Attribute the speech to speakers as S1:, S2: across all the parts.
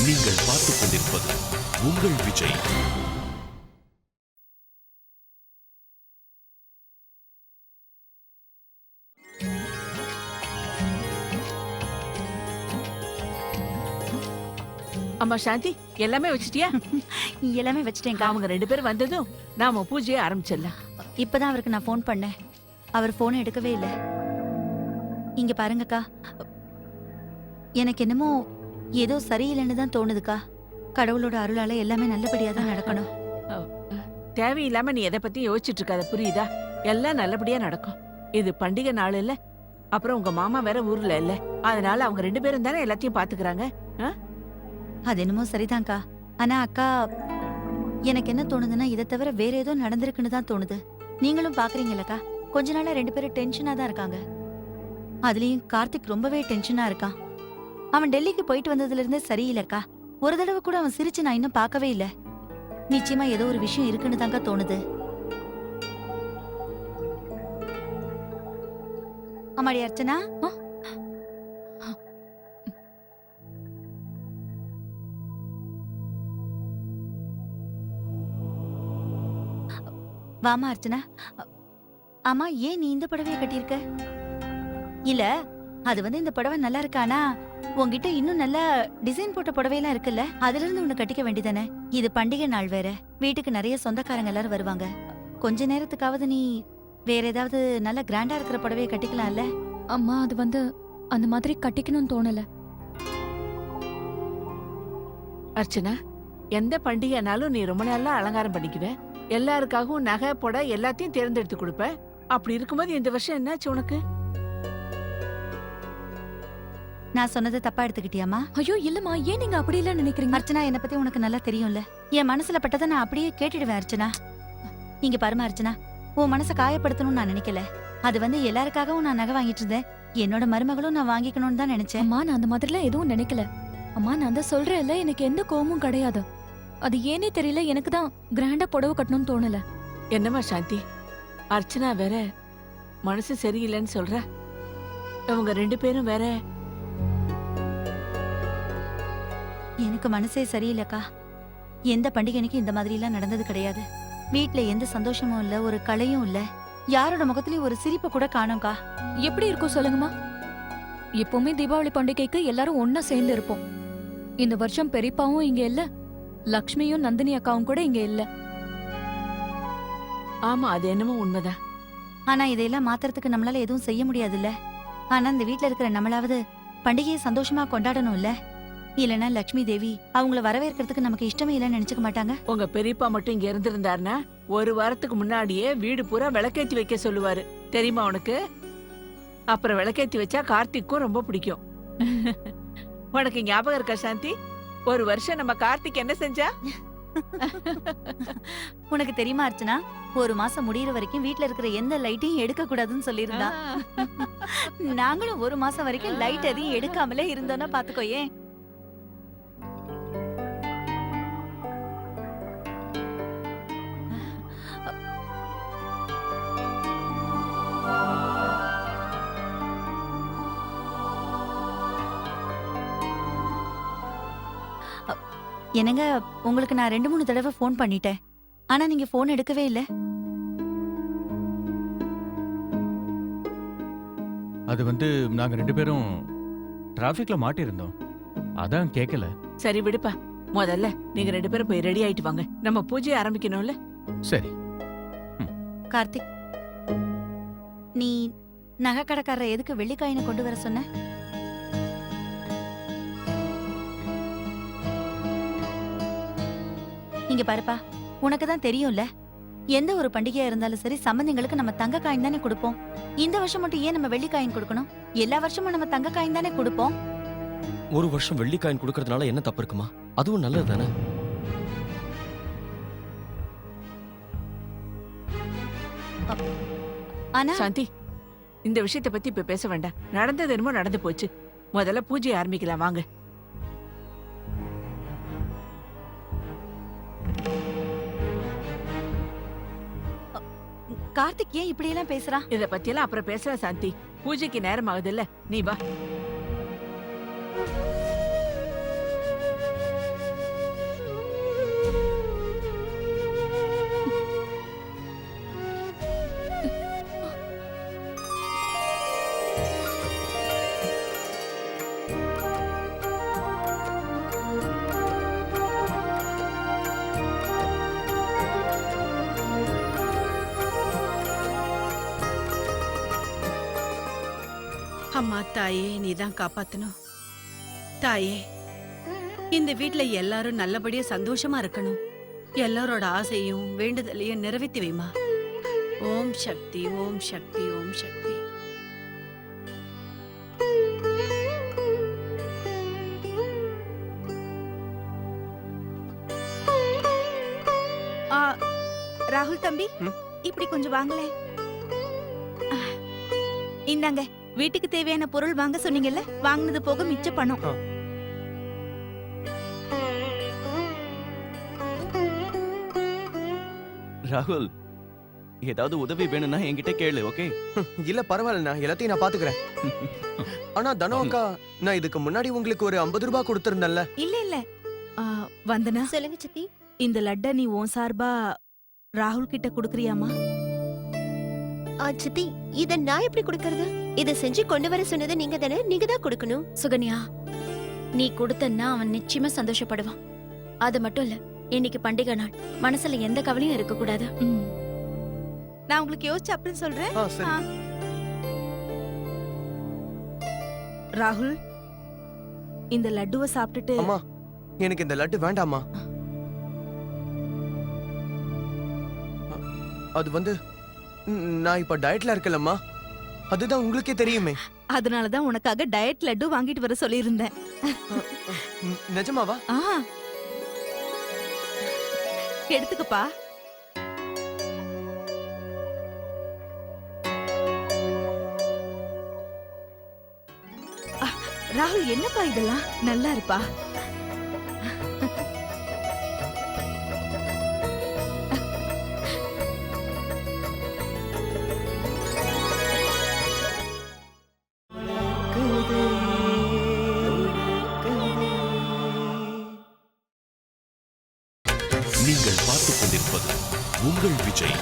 S1: நீங்கள் பார்த்துக் கொண்டிருப்பது உங்கள் விஜய்.
S2: அம்மா சாந்தி, எல்லாமே வச்சிட்டியா?
S3: எல்லாமே வச்சிட்டேன்க்கா.
S2: அவங்க 2 பேரும் வந்ததும் நாம பூஜையை ஆரம்பிச்சிடலாம்.
S3: இப்பதான் அவருக்கு நான் ஃபோன் பண்ணேன். அவர் ஃபோன் எடுக்கவே இல்லை. இங்க பாருங்கக்கா, எனக்கு என்னமோ ஏதோ சரியில்லைன்னு தான் தோணுதுக்கா. கடவுளோட அருளால எல்லாமே நல்லபடியா தான் நடக்கணும்.
S2: தேவையில்லாம நீ எதை பத்தி யோசிச்சுட்டு இருக்காத, புரியுதா? எல்லாம் நல்லபடியா நடக்கும். இது பண்டிகை நாள் இல்ல, அப்புறம் உங்க மாமா வேற ஊர்ல இல்ல, அதனால அவங்க 2 பேரும் தானே எல்லாத்தையும் பாத்துக்கிறாங்க.
S3: அது என்னமோ சரிதான்க்கா. ஆனா அக்கா, எனக்கு என்ன தோணுதுன்னா இதை தவிர வேற ஏதோ நடந்திருக்குன்னு தான் தோணுது. நீங்களும் பாக்குறீங்களக்கா, கொஞ்ச நாளா 2 பேரும் டென்ஷனா தான் இருக்காங்க. அதுலயும் கார்த்திக் ரொம்பவே டென்ஷனா இருக்கான். அவன் டெல்லிக்கு போயிட்டு வந்ததுல இருந்தே சரியில்லக்கா. ஒரு தடவை கூட அவன் சிரிச்சு நான் இன்னும் பார்க்கவே இல்ல. நிச்சயமா ஏதோ ஒரு விஷயம் இருக்குன்னு தாங்க தோணுது. அம்மாடி அர்ச்சனா, வாமா அர்ச்சனா. ஆமா, ஏன் நீ இந்த புடவைய கட்டியிருக்க? இல்ல, அது இந்த புடவை நல்லா இருக்கானா? உன்கிட்ட இன்னும் நல்ல டிசைன் போட்ட புடவையெல்லாம் இருக்குல்ல, அதுல இருந்து உன்னை கட்டிக்க வேண்டியதானே? இது பண்டிகை நாள் வேற, வீட்டுக்கு நிறைய சொந்தக்காரங்க எல்லாரும் வருவாங்க. கொஞ்ச நேரத்துக்காவது நீ வேற ஏதாவது நல்ல கிராண்டா இருக்கிற புடவைய கட்டிக்கலாம்ல?
S4: அம்மா, அது அந்த மாதிரி கட்டிக்கணும்னு தோணல.
S2: அர்ச்சனா, எந்த பண்டிகைனாலும் நீ ரொம்ப நல்லா அலங்காரம் பண்ணிக்குவ. எல்லாருக்காகவும் நகை போட எல்லாத்தையும் தேர்ந்தெடுத்து கொடுப்ப. அப்படி இருக்கும்போது இந்த வருஷம் என்னாச்சு உனக்கு?
S3: நான் சொன்னதை தப்பா எடுத்துக்கிட்டியாமா?
S4: ஐயோ இல்லம்மா, ஏன் நீங்க அப்படி எல்லாம் நினைக்கிறீங்க?
S3: அர்ச்சனா, என்னை பத்தி உனக்கு நல்லா தெரியும்ல. என் மனசுல பட்டதை நான் அப்படியே கேட்டுடுவேன் அர்ச்சனா. இங்க பாருமா அர்ச்சனா, உன் மனசை காயப்படுத்தணும்னு நான் நினைக்கல. அது எல்லாருக்காகவும் நான் நகை வாங்கிட்டு இருந்தேன். என்னோட மருமகளும் நான் வாங்கிக்கணும்னு தான் நினைச்சேன்.
S4: அம்மா, நான் அந்த மாதிரிலாம் எதுவும் நினைக்கல. அம்மா, நான் தான் சொல்றேன்ல, எனக்கு எந்த கோவமும் கிடையாது. அது ஏனே தெரியல, எனக்கு தான் கிராண்டா புடவை கட்டணும்னு தோணல.
S2: என்னம்மா சாந்தி, அர்ச்சனா வேற மனசு சரியில்லைன்னு சொல்ற. இவங்க 2 பேரும் வேற.
S3: எனக்கு மனசே சரியில்லக்கா. எந்த பண்டிகைக்கு இந்த மாதிரி எல்லாம் நடந்தது கிடையாது. வீட்ல எந்த சந்தோஷமும் இல்ல, ஒரு கலையும் இல்ல. யாரோட முகத்திலயும் ஒரு சிரிப்பு கூட காணோம்க்கா.
S4: எப்படி இருக்கும் சொல்லுங்கம்மா? எப்பவுமே தீபாவளி பண்டிகைக்கு எல்லாரும் ஒன்னா சேர்ந்து இருப்போம். இந்த வருஷம் பெரியப்பாவும் இங்க இல்ல, லக்ஷ்மியும் நந்தினி அக்காவும் கூட இங்க இல்ல.
S2: ஆமா, அது என்னமோ உண்மைதான்.
S3: ஆனா இதையெல்லாம் மாத்துறதுக்கு நம்மளால எதுவும் செய்ய முடியாதுல்ல. ஆனா இந்த வீட்ல இருக்கிற நம்மளாவது பண்டிகையை சந்தோஷமா கொண்டாடணும் இல்ல? இல்லனா லட்சுமி தேவி அவங்கள வரவேற்கிறதுக்கு நமக்கு இஷ்டமே இல்லைன்னு நினைச்சுக்க மாட்டாங்க?
S2: உங்க பெரியப்பா மட்டும் இங்க இருந்திருந்தாருன்னா 1 வாரத்துக்கு முன்னாடியே வீடு பூரா விளக்கேத்தி வைக்க சொல்லுவாரு, தெரியுமா உனக்கு? அப்புறம் விளக்கேத்தி வச்சா கார்த்திக்கும் ரொம்ப பிடிக்கும். உனக்கு ஞாபகம் இருக்கா சாந்தி? 1 வருஷம் நம்ம கார்த்திக் என்ன செஞ்சா?
S3: உனக்கு தெரியுமா அர்ச்சனா, 1 மாசம் முடியற வரைக்கும் வீட்ல இருக்கிற எந்த லைட்டையும் எடுக்க கூடாதுன்னு சொல்லியிருந்தா. நாங்களும் 1 மாசம் வரைக்கும் லைட் எதையும் எடுக்காமலே இருந்தோம்னா பாத்துக்கோயே. என்னங்க, உங்களுக்கு நான் 2-3 தடவை ஃபோன் பண்ணிட்டேன். ஆனா நீங்க ஃபோன் எடுக்கவே இல்ல.
S5: அது நாங்க 2 பேரும் டிராஃபிக்ல மாட்டியிருந்தோம், அதான் கேட்கல.
S2: சரி விடுப்பா, முதல்ல நீங்க 2 பேரும் போய் ரெடி ஆயிட்டு வாங்க, நம்ம பூஜையை ஆரம்பிக்கணும்ல.
S5: சரி.
S3: கார்த்திக், நீ நகை கடைக்காரரை எதுக்கு வெள்ளிக்காயினை கொண்டு வர சொன்ன? இங்க பாருப்பா, உனக்கு தான் தெரியும்ல, எந்த ஒரு பண்டிகையா இருந்தாலும் சரி சம்பந்திங்களுக்கு நம்ம தங்க காயின் தானே கொடுப்போம். இந்த வருஷம் மட்டும் ஏன் நம்ம வெள்ளி காயின் கொடுக்கணும்? எல்லா வருஷமும் நம்ம தங்க காயின் தானே கொடுப்போம்.
S6: ஒரு வருஷம் வெள்ளி காயின் கொடுக்கறதுனால என்ன தப்பு இருக்குமா? அதுவும் நல்லது தானே.
S3: ஆனா
S2: சாந்தி, இந்த விஷயத்தை பத்தி இப்ப பேச வேண்டாம். நடந்தது என்னமோ நடந்து போச்சு. முதல்ல பூஜையை ஆரம்பிக்கலாம் வாங்க.
S3: கார்த்திக் ஏன் இப்படி எல்லாம் பேசுறான்?
S2: இத பத்தி எல்லாம் அப்புறம் பேசலாம் சாந்தி. பூஜைக்கு நேரம் ஆகுது இல்ல, நீ வா.
S7: அம்மா தாயே, நீதான் காப்பாத்தணும். தாயே, இந்த வீட்ல எல்லாரும் நல்லபடியா சந்தோஷமா இருக்கணும். எல்லாரோட ஆசையும் வேண்டுதலையும் நிறைவேற்றி வைமா. ஓம் சக்தி, ஓம் சக்தி, ஓம் சக்தி.
S3: ராகுல் தம்பி, இப்படி கொஞ்சம் வாங்களே. இந்தாங்க, வீட்டுக்கு தேவையான பொருள் வாங்க சொன்னீங்கல்ல, வாங்கினது போக மிச்ச பணம்.
S6: ராகுல், ஏதாவது உதவி வேணும்னா என்கிட்ட கேளு, ஓகே?
S8: இல்ல பரவாயில்லண்ணா, எல்லாத்தையும் நான் பாத்துக்கிறேன். ஆனா தனு அக்கா, நான் இதுக்கு முன்னாடி உங்களுக்கு ஒரு 50 ரூபாய் கொடுத்திருந்தேன்ல.
S3: இல்ல இல்ல வந்தனா,
S9: சொல்லுங்க சித்தி.
S3: இந்த லட்ட நீ உன் சார்பா ராகுல் கிட்ட குடுக்கறியாமா?
S9: சித்தி, இத நான் எப்படி கொடுக்கறது? இத செஞ்சு கொண்டு வர சொன்னது நீங்க தானே, நீங்க தான் கொடுக்கணும்.
S10: சுகன்யா, நீ கொடுத்தன்னா அவன் நிச்சயமா சந்தோஷப்படுவான். அது மட்டும் இல்ல, இன்னைக்கு பண்டிகை நாள், மனசுல எந்த கவலையும் இருக்க கூடாது.
S3: நான் உங்களுக்கு யோசிச்சு அப்புறம் சொல்றேன்.
S8: சரி.
S3: ராகுல், இந்த லட்டுவை சாப்பிட்டுட்டு
S8: அம்மா, எனக்கு இந்த லட்டு வேண்டாம்மா. அது வந்து நான் இப்ப டயட்ல இருக்கலம்மா. அதுதான் உங்களுக்கே தெரியுமே.
S3: அதனாலதான் உனக்காக டயட் லட்டு வாங்கிட்டு வர சொல்லியிருந்தேன்.
S8: நிஜமாவா?
S3: எடுத்துக்கப்பா. ராகுல், என்னப்பா இதெல்லாம்? நல்லா இருப்பா.
S1: நீங்கள் பார்த்துக் கொண்டிருப்பது உங்கள் விஜய்.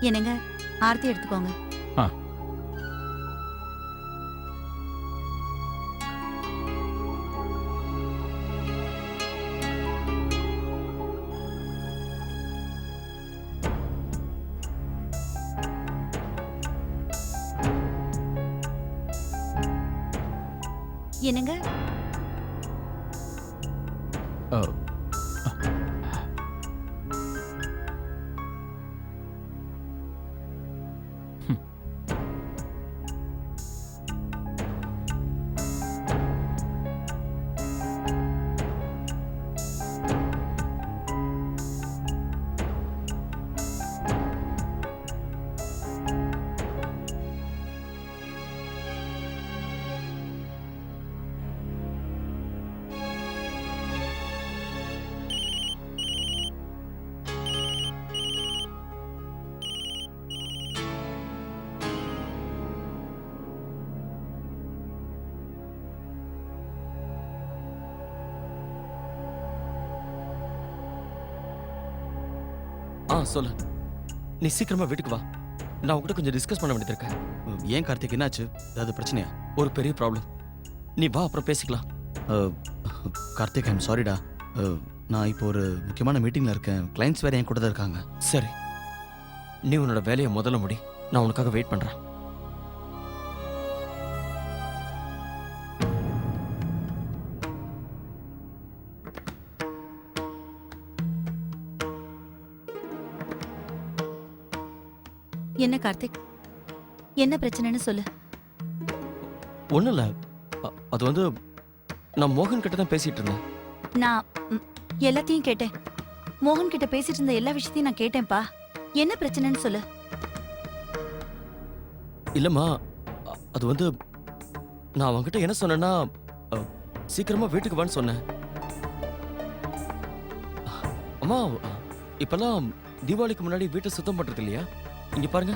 S3: என்னங்க, ஆர்த்தி எடுத்துக்கோங்க. என்னங்க?
S6: சொல்லு. நீ சீக்கிரமா வீட்டுக்கு வா. நான் உங்ககிட்ட கொஞ்சம் டிஸ்கஸ் பண்ண வேண்டியது இருக்கு.
S11: ஏன் கார்த்திக், என்னாச்சு? ஏதாவது பிரச்சனையா?
S6: ஒரு பெரிய ப்ராப்ளம். நீ வா, அப்புறம் பேசிக்கலாம்.
S11: கார்த்திக், ஐம் சாரிடா. நான் இப்போ ஒரு முக்கியமான மீட்டிங்ல இருக்கேன். கிளைண்ட்ஸ் வேற என் கூட தான் இருக்காங்க.
S6: சரி, நீ உன்னோட வேலையை முதல்ல முடி. நான் உனக்காக வெயிட் பண்றேன்.
S3: என்ன கார்த்திக், என்ன பிரச்சனைன்னு சொல்லு.
S6: ஒண்ணும் இல்ல. அது வந்து நான் மோகன் கிட்ட தான் பேசிட்டு இருந்தேன்.
S3: நான் எல்லாத்தையும் கேட்டேன். மோகன் கிட்ட பேசிட்டு இருந்த எல்லா விஷயத்தையும் நான் கேட்டேன்ப்பா. என்ன பிரச்சனைன்னு சொல்லு.
S6: இல்லம்மா, அது வந்து நான் அவன்கிட்ட என்ன சொன்னேன்னா, சீக்கிரமா வீட்டுக்கு வான்னு சொன்னேன். அம்மா, இப்பெல்லாம் தீபாவளிக்கு முன்னாடி வீட்டை சுத்தம் பண்றது இல்லையா? இங்க பாருங்க,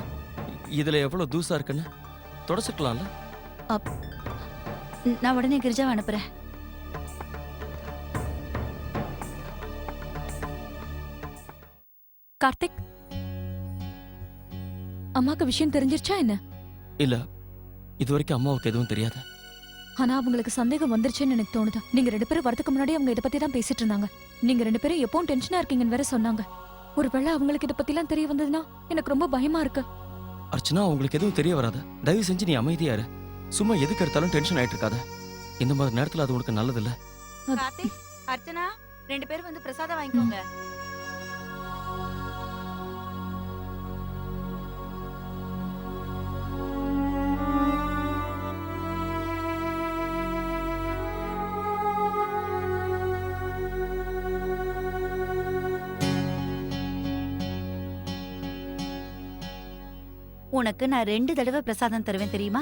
S6: இதுல எவ்வளவு தூசா இருக்குன்னு தொடச்சிக்கலாம்ல.
S3: நான் உடனே கிரிஜாவை அனுப்புறேன்.
S4: கார்த்திக், அம்மாக்கு விஷயம் தெரிஞ்சிருச்சா என்ன?
S6: இல்ல, இது வரைக்கும் அம்மாவுக்கு எதுவும் தெரியாது.
S4: ஆனா அவங்களுக்கு சந்தேகம் வந்துருச்சுன்னு எனக்கு தோணுது. நீங்க 2 பேரும் வரதுக்கு முன்னாடி அவங்க இதை பத்தி தான் பேசிட்டு இருந்தாங்க. நீங்க 2 பேரும் எப்பவும் டென்ஷனா இருக்கீங்கன்னு வேற சொன்னாங்க. ஒருவேளை அவங்களுக்கு இதை பத்தி எல்லாம் தெரிய வந்ததுன்னா எனக்கு ரொம்ப பயமா இருக்கு.
S6: அர்ச்சனா, அவங்களுக்கு எதுவும் தெரிய வராது. தயவு செஞ்சு நீ அமைதியா இரு. சும்மா எதுக்கு எடுத்தாலும் டென்ஷன் ஆயிட்டு இருக்காத. இந்த மாதிரி நேரத்துல அது உனக்கு நல்லது இல்ல.
S3: கார்த்திக், அர்ச்சனா, 2 பேரும் வந்து பிரசாதம் வாங்கிக்கோங்க. உனக்கு நான் 2 தடவை பிரசாதம் தருவேன் தெரியுமா?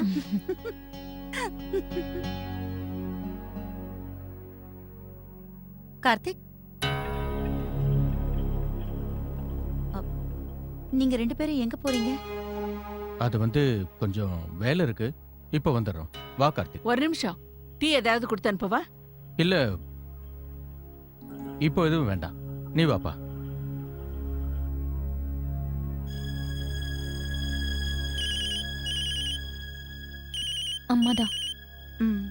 S3: கார்த்திக், நீங்க 2 பேரும் எங்க போறீங்க?
S5: அது வந்து கொஞ்சம் வேலை இருக்கு. இப்ப வந்துடுறோம். வா கார்த்திக்.
S2: ஒரு நிமிஷம், டீ ஏதாவது கொடுத்து அனுப்பவா?
S5: இல்ல, இப்போ எதுவும் வேண்டாம். நீ வாப்பா.
S4: அம்மாதான்.
S3: ம்.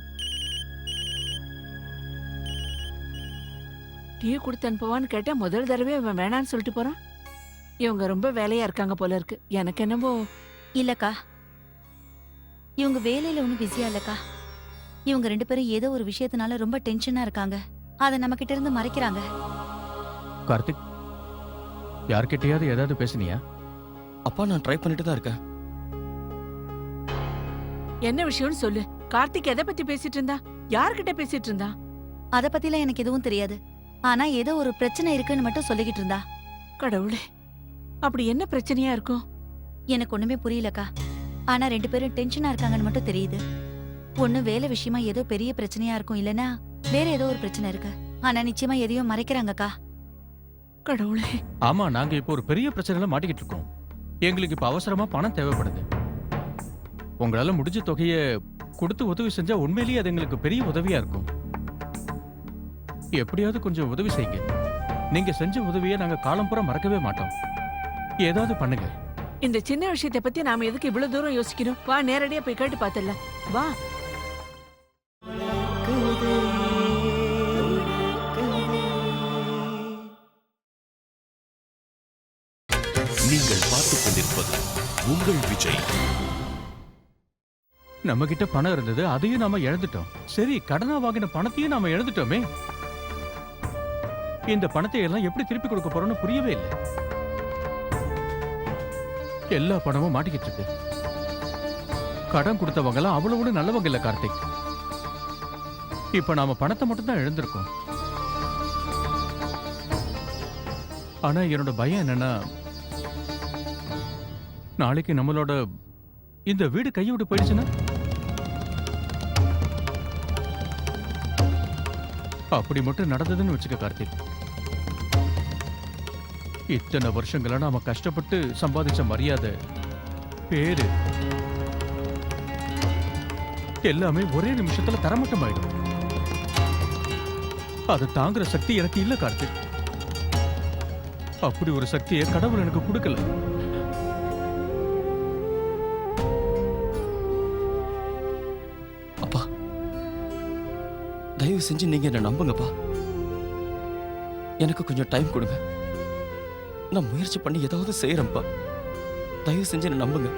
S2: டீ கொடுத்து அனுப்பவான்னு கேட்டா முதல் தடவை இவன் வேணான்னு சொல்லிட்டு போறான். இவங்க ரொம்ப வேலையா இருக்காங்க போல இருக்கு. எனக்கு என்னவோ.
S3: இல்லக்கா, இவங்க வேலையில ஒன்றும் பிஸியா இல்லக்கா. இவங்க 2 பேரும் ஏதோ ஒரு விஷயத்தினால ரொம்ப டென்ஷனா இருக்காங்க. அதை நம்ம கிட்ட இருந்து மறைக்கிறாங்க.
S5: கார்த்திக், யார்கிட்டயாவது ஏதாவது பேசுனியா?
S6: அப்பா, நான் ட்ரை பண்ணிட்டு தான் இருக்கேன்.
S2: என்ன விஷயம்னு சொல்லு. கார்த்திக் எதை பத்தி பேசிட்டு இருந்தா? யார்கிட்ட பேசிட்டு இருந்தா?
S3: அதை பத்திலாம் எனக்கு எதுவும் தெரியாது. ஆனா ஏதோ ஒரு பிரச்சனை இருக்குன்னு மட்டும் சொல்லிக்கிட்டு இருந்தா.
S2: கடவுளே, அப்படி என்ன பிரச்சனையா இருக்கும்?
S3: எனக்கு ஒண்ணுமே புரியலக்கா. ஆனா 2 பேரும் டென்ஷனா இருக்காங்கன்னு மட்டும் தெரியுது. ஒண்ணு வேலை விஷயமா ஏதோ பெரிய பிரச்சனையா இருக்கும், இல்லனா வேற ஏதோ ஒரு பிரச்சனை இருக்கு. ஆனா நிச்சயமா எதையும் மறைக்கிறாங்கக்கா.
S2: கடவுளே.
S5: ஆமா, நாங்க இப்போ ஒரு பெரிய பிரச்சனையில மாட்டிக்கிட்டு இருக்கோம். எங்களுக்கு இப்ப அவசரமா பணம் தேவைப்படுது. உங்களால முடிஞ்ச தொகையை கொடுத்து உதவி செஞ்சா உண்மையிலேயே அது எங்களுக்கு பெரிய உதவியா இருக்கும். எப்படியாவது கொஞ்சம் உதவி செய்யுங்க. நீங்க செஞ்ச உதவியை நாங்க காலம்புற மறக்கவே மாட்டோம். ஏதாவது பண்ணுங்க.
S2: இந்த சின்ன விஷயத்தை பத்தி நாம எதுக்கு இவ்வளவு தூரம் யோசிக்கணும்? வா, நேரடியா போய் கேட்டு பார்த்தலாம். வா.
S1: நீங்கள் பார்த்துக் கொண்டிருப்பது உங்கள் விஜய்.
S5: நம்ம கிட்ட பணம் இருந்தது, அதையும் நாம இழந்துட்டோம். சரி, கடனா வாங்கின பணத்தையும் நாம இழந்துட்டோமே. இந்த பணத்தை எல்லாம் எப்படி திருப்பி கொடுக்க போறோம்னு புரியவே இல்லை. எல்லா பணமும் மாட்டிக்கிட்டு இருக்கு. கடன் கொடுத்தவங்க எல்லாம் அவ்வளவு நல்லவங்க இல்ல கார்த்திக். இப்ப நாம பணத்தை மட்டும் தான் இழந்திருக்கோம். ஆனா என்னோட பயம் என்னன்னா, நாளைக்கு நம்மளோட இந்த வீடு கையை விட்டு போயிடுச்சுன்னா அப்படி மட்டும் நடந்ததுன்னு வச்சுக்க கார்த்திக். இத்தனை வருஷங்களா நாம கஷ்டப்பட்டு சம்பாதிச்ச மரியாதை, பேரு எல்லாமே ஒரே நிமிஷத்துல தரமட்டம் ஆயிடும். அது தாங்குற சக்தி எனக்கு இல்ல கார்த்திக். அப்படி ஒரு சக்தியை கடவுள் எனக்கு கொடுக்கல.
S6: அப்பா தயவு செஞ்சு நீங்க என்ன நம்புங்கப்பா. எனக்கு கொஞ்சம் டைம் கொடுங்க. நான் முயற்சி பண்ணி ஏதாவது செய்யறேன்ப்பா. தயவு செஞ்சு என்ன நம்புங்க.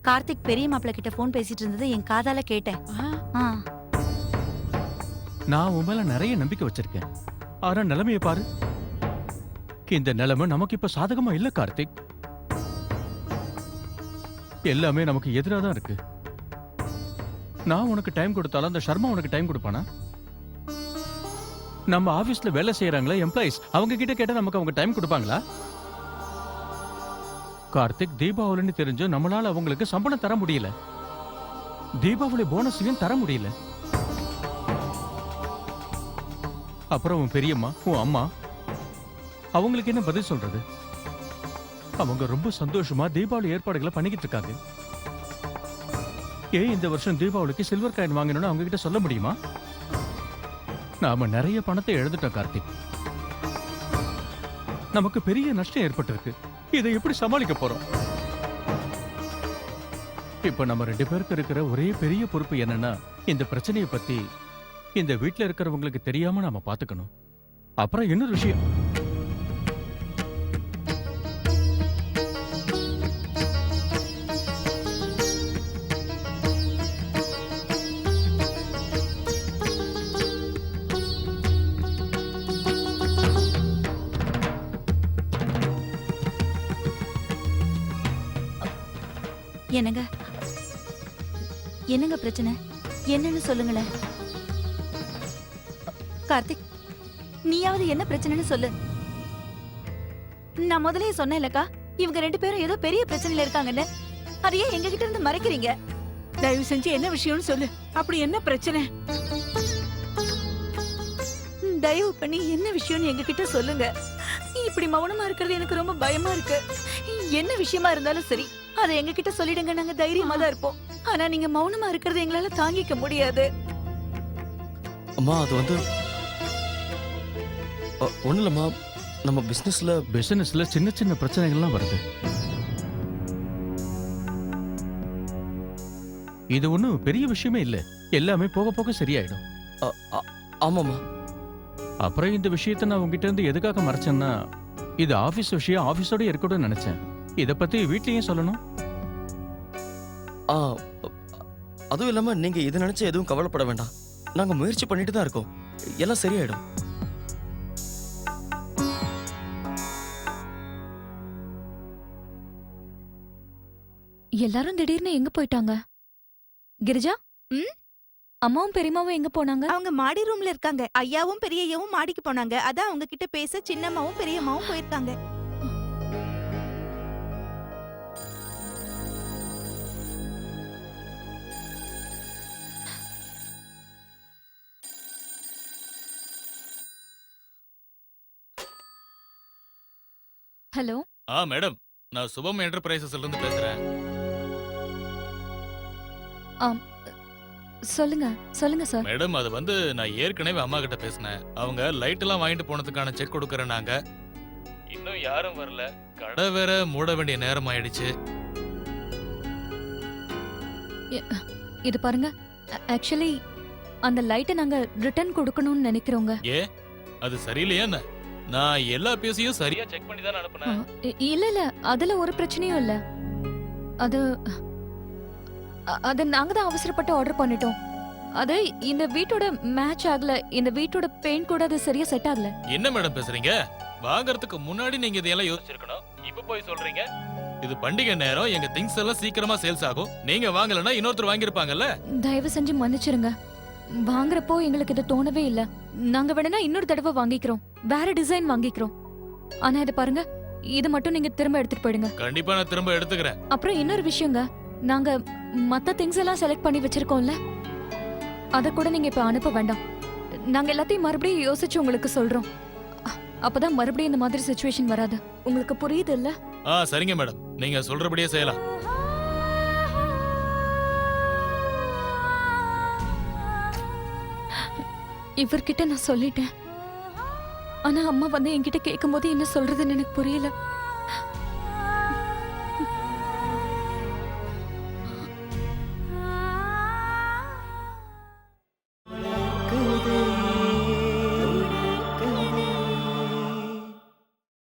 S3: கார்த்திக் பெரிய மாப்பிள்ள கிட்ட போன் பேசிட்டு இருந்தது என் காதால கேட்டேன். ஆ,
S5: நான் உன் மேல நிறைய நம்பிக்கை வச்சிருக்கேன். ஆனா நிலைமையை பாரு. இந்த நிலைமை நமக்கு இப்ப சாதகமா இல்ல கார்த்திக். எல்லாமே நமக்கு எதிராக தான் இருக்கு. நான் உனக்கு டைம் கொடுத்தாலும் அந்த சர்மா உனக்கு டைம் கொடுப்பானா? நம்ம ஆபீஸ்ல வேலை செய்யறாங்களா எம்ப்ளாயிஸ், அவங்க கிட்ட கேட்டா நமக்கு அவங்க டைம் கொடுப்பாங்களா? கார்த்திக், தீபாவளின்னு தெரிஞ்சு நம்மளால அவங்களுக்கு சம்பளம் தர முடியல. தீபாவளி போனஸையும் தர முடியல. அப்புறம் உன் பெரியம்மா, உன் அம்மா, அவங்களுக்கு என்ன பதில் சொல்றது? அவங்க ரொம்ப சந்தோஷமா தீபாவளி ஏற்பாடுகளை பண்ணிக்கிட்டு இருக்காங்க. ஏன் இந்த வருஷம் தீபாவளிக்கு சில்வர் காயின் வாங்கணும்னு அவங்க கிட்ட சொல்ல முடியுமா? நாம நிறைய பணத்தை எழுதிட்டோம் கார்த்திக். நமக்கு பெரிய நஷ்டம் ஏற்பட்டிருக்கு. இதை எப்படி சமாளிக்க போறோம்? இப்ப நம்ம 2 பேருக்கு இருக்கிற ஒரே பெரிய பொறுப்பு என்னன்னா, இந்த பிரச்சனையை பத்தி இந்த வீட்ல இருக்கிறவங்களுக்கு தெரியாம நாம பாத்துக்கணும். அப்புறம் இன்னொரு விஷயம்,
S3: என்னங்க என்னங்க பிரச்சனை? என்னன்னு சொல்லுங்களேன். கார்த்திக், நீயாவது என்ன பிரச்சனைன்னு சொல்லு. நான் முதல்லயே சொன்னேன்லக்கா, இவங்க 2 பேரும் ஏதோ பெரிய பிரச்சனையில இருக்காங்கன்னு. அதையே எங்க கிட்ட இருந்து மறைக்கிறீங்க?
S2: தயவு செஞ்சு என்ன விஷயம்னு சொல்லு. அப்படி என்ன பிரச்சனை?
S3: தயவு பண்ணி என்ன விஷயம்னு எங்க கிட்ட சொல்லுங்க. இப்படி மௌனமா இருக்கிறது எனக்கு ரொம்ப பயமா இருக்கு. என்ன விஷயமா இருந்தாலும் சரி, அதை எங்க கிட்ட சொல்லிடுங்க. நாங்க தைரியமா தான் இருப்போம். ஆனா நீங்க மௌனமா இருக்கிறது எங்களால தாங்கிக்க முடியாது.
S6: அம்மா அது வந்து ஒண்ணு இல்லம்மா, நம்ம
S5: பிசினஸ்ல சின்ன சின்ன பிரச்சனைகள்லாம் வருது. இது ஒண்ணும் பெரிய விஷயமே இல்ல. எல்லாமே போக போக சரியாயிடும்.
S6: ஆமாம்மா.
S5: அப்புறம் இந்த விஷயத்தை நான் உங்ககிட்ட இருந்து எதுக்காக மறைச்சேன்னா, இது ஆபீஸ் விஷயம், ஆபீஸோட இருக்கணும்னு நினைச்சேன். இத பத்தி வீட்லயே சொல்லணும்.
S6: அதுவும் இல்லாம நீங்க இதை நினைச்சு எதுவும் கவலைப்பட வேண்டாம். நாங்க முயற்சி பண்ணிட்டு தான் இருக்கோம். எல்லாம் சரியாயிடும்.
S4: எல்லாரும் திடீர்னு எங்க போயிட்டாங்க? கிரிஜா, அம்மாவும் பெரியம்மாவும் எங்க போனாங்க?
S3: அவங்க மாடி ரூம்ல இருக்காங்க. ஐயாவும் பெரியய்யாவும் மாடிக்கு போனாங்க. அதான் அவங்க கிட்ட பேச சின்னம்மாவும் பெரியம்மாவும் போயிருக்காங்க.
S4: ஹலோ.
S12: மேடம், நான் சுபம் என்டர்பிரைசஸ்ல இருந்து பேசுறேன்.
S4: சொல்லுங்க சொல்லுங்க சார்.
S12: மேடம், அது வந்து நான் ஏற்கனவே அம்மா கிட்ட பேசினேன். அவங்க லைட் எல்லாம் வாங்கிட்டு போனதுக்கான செக் கொடுக்கறேன். நாங்க இன்னும் யாரும் வரல. கடை வேற மூட வேண்டிய நேரம் ஆயிடுச்சு.
S4: இது பாருங்க, ஆக்சுவலி அந்த லைட்டை நாங்க ரிட்டர்ன் கொடுக்கணும்னு நினைக்கிறோங்க.
S12: ஏ, அது சரியில்லையா என்ன? நான் எல்லா பீஸையும் சரியா செக் பண்ணி தான் அனுப்புனேன்.
S4: இல்ல இல்ல, அதுல ஒரு பிரச்சனையும் இல்ல. அது நாங்க தான் அவசரப்பட்டு ஆர்டர் பண்ணிட்டோம். அது இந்த வீட்டோட மேட்ச் ஆகல. இந்த வீட்டோட பெயிண்ட் கூட அது சரியா செட் ஆகல.
S12: என்ன மேடம் பேசுறீங்க? வாங்குறதுக்கு முன்னாடி நீங்க இதெல்லாம் யோசிச்சிருக்கணும். இப்ப போய் சொல்றீங்க. இது பண்டிகை நேரம், எங்க திங்ஸ் எல்லாம் சீக்கிரமா சேல்ஸ் ஆகும். நீங்க வாங்கலன்னா இன்னொருத்தர் வாங்கிருப்பாங்கல்ல.
S4: தயவு செஞ்சு மன்னிச்சிருங்க. வாங்குறப்போ எங்களுக்கு இது தோணவே இல்ல. நாங்க வேணா இன்னொரு தடவை வாங்கிக்கிறோம், வேற டிசைன் வாங்கிக்கிறோம். ஆனா இது பாருங்க, இது மட்டும் நீங்க திரும்ப எடுத்துட்டு போயிடுங்க.
S12: கண்டிப்பா நான் திரும்ப எடுத்துக்கிறேன்.
S4: அப்புறம் இன்னொரு விஷயங்க, நாங்க மத்த திங்ஸ் எல்லாம் செலக்ட் பண்ணி வச்சிருக்கோம்ல, அத கூட நீங்க இப்ப அனுப்ப வேண்டாம். நாங்க எல்லாத்தையும் மறுபடியும் யோசிச்சு உங்களுக்கு சொல்றோம். அப்பதான் மறுபடியும் இந்த மாதிரி சிச்சுவேஷன் வராது. உங்களுக்கு புரியுது இல்ல?
S12: சரிங்க மேடம், நீங்க சொல்றபடியே செய்யலாம்.
S4: இவர்கிட்ட நான் சொல்லிட்டேன். ஆனா அம்மா வந்து என்கிட்ட கேட்கும்போது என்ன சொல்றதுன்னு எனக்கு புரியல.